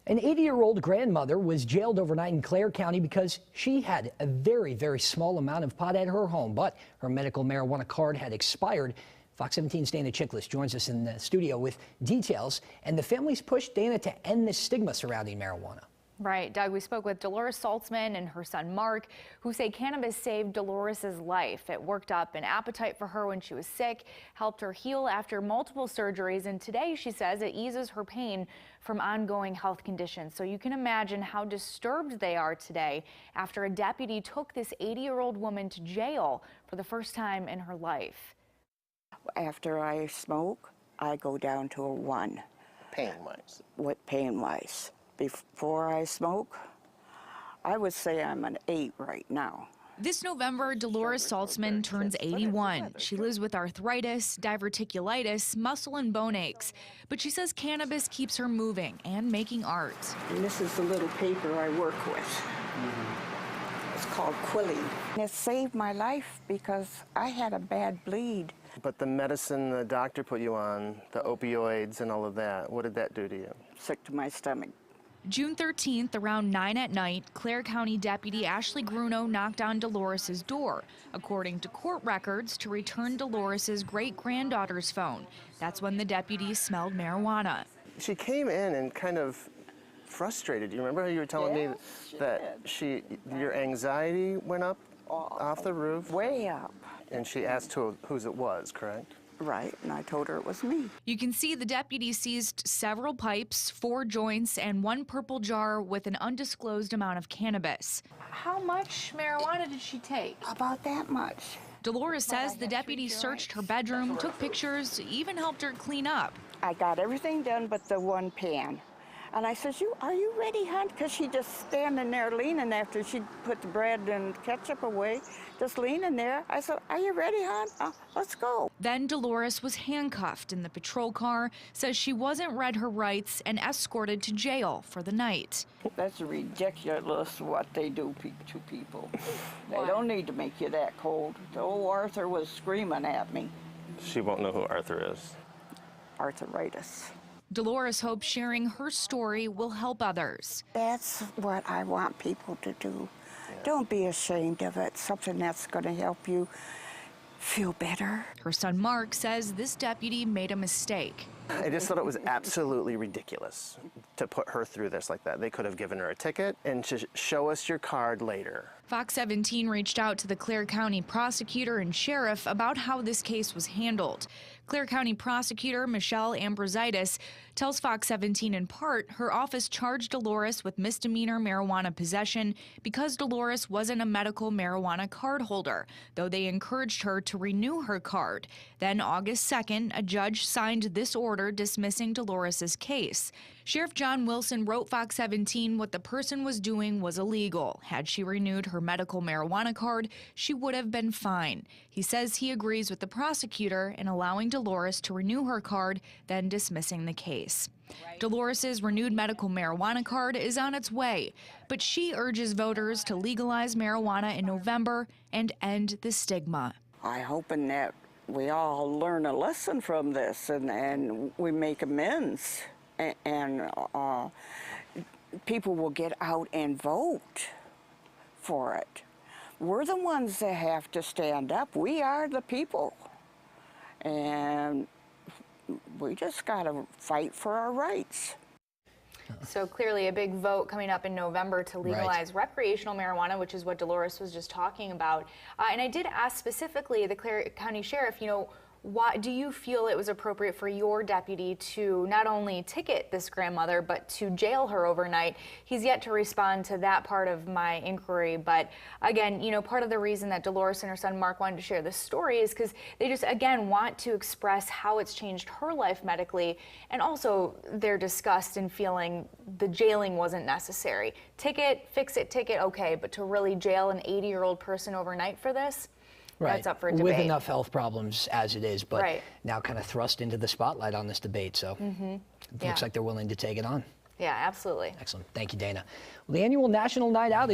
An 80-year-old grandmother was jailed overnight in Clare County because she had a very small amount of pot at her home, but her medical marijuana card had expired. Fox 17's Dana Chiklis joins us in the studio with details, and the family's pushed Dana to end the stigma surrounding marijuana. Right, Doug, we spoke with Dolores Saltzman and her son Mark, who say cannabis saved Dolores's life. It worked up an appetite for her when she was sick, helped her heal after multiple surgeries, and today she says it eases her pain from ongoing health conditions. So you can imagine how disturbed they are today after a deputy took this 80-year-old woman to jail for the first time in her life. After I smoke, I go down to a 1. Pain-wise? What pain-wise? Before I smoke, I would say I'm an 8 right now. This November, Dolores Saltzman turns 81. She lives with arthritis, diverticulitis, muscle and bone aches. But she says cannabis keeps her moving and making art. And this is the little paper I work with. It's called quilling. It saved my life because I had a bad bleed. But the medicine the doctor put you on, the opioids and all of that, what did that do to you? Sick to my stomach. June 13th, around 9 at night, Clare County Deputy Ashley Gruno knocked on Dolores's door, according to court records, to return Dolores's great-granddaughter's phone. That's when the deputy smelled marijuana. She came in and kind of frustrated. You remember how you were telling me that your anxiety went up off the roof? Way up. And she asked whose it was, correct? Right, and I told her it was me. You can see the deputy seized several pipes, 4 joints, and 1 purple jar with an undisclosed amount of cannabis. How much marijuana did she take? About that much. Dolores says the deputy searched her bedroom, took pictures, even helped her clean up. I got everything done but the 1 pan. And I says, are you ready, hon? Because she just standing there leaning after she put the bread and ketchup away, just leaning there. I said, are you ready, hon? Let's go. Then Dolores was handcuffed in the patrol car, says she wasn't read her rights, and escorted to jail for the night. That's ridiculous what they do to people. They don't need to make you that cold. The old Arthur was screaming at me. She won't know who Arthur is. Arthritis. Dolores hopes sharing her story will help others. That's what I want people to do. Don't be ashamed of it. Something that's going to help you feel better. Her son Mark says this deputy made a mistake. I just thought it was absolutely ridiculous to put her through this like that. They could have given her a ticket and to show us your card later. Fox 17 reached out to the Clare County prosecutor and sheriff about how this case was handled. Clare County prosecutor Michelle Ambrositis tells Fox 17 in part her office charged Dolores with misdemeanor marijuana possession because Dolores wasn't a medical marijuana card holder, though they encouraged her to renew her card. Then August 2nd, a judge signed this order dismissing Dolores's case. Sheriff John Wilson wrote Fox 17 what the person was doing was illegal. Had she renewed her medical marijuana card, she would have been fine. He says he agrees with the prosecutor in allowing Dolores to renew her card, then dismissing the case. Dolores's renewed medical marijuana card is on its way, but she urges voters to legalize marijuana in November and end the stigma. I'm hoping that we all learn a lesson from this and we make amends and people will get out and vote for it. We're the ones that have to stand up. We are the people. And we just got to fight for our rights. So clearly a big vote coming up in November to legalize recreational marijuana, which is what Dolores was just talking about. And I did ask specifically the Clare County Sheriff, why do you feel it was appropriate for your deputy to not only ticket this grandmother, but to jail her overnight? He's yet to respond to that part of my inquiry. But again, part of the reason that Dolores and her son Mark wanted to share this story is because they just, again, want to express how it's changed her life medically. And also their disgust in feeling the jailing wasn't necessary. Ticket, fix it, ticket, okay. But to really jail an 80-year-old person overnight for this? Right. That's up for debate. With enough health problems as it is, but right. now kind of thrust into the spotlight on this debate. So it looks like they're willing to take it on. Yeah, absolutely. Excellent. Thank you, Dana. Well, the annual National Night Out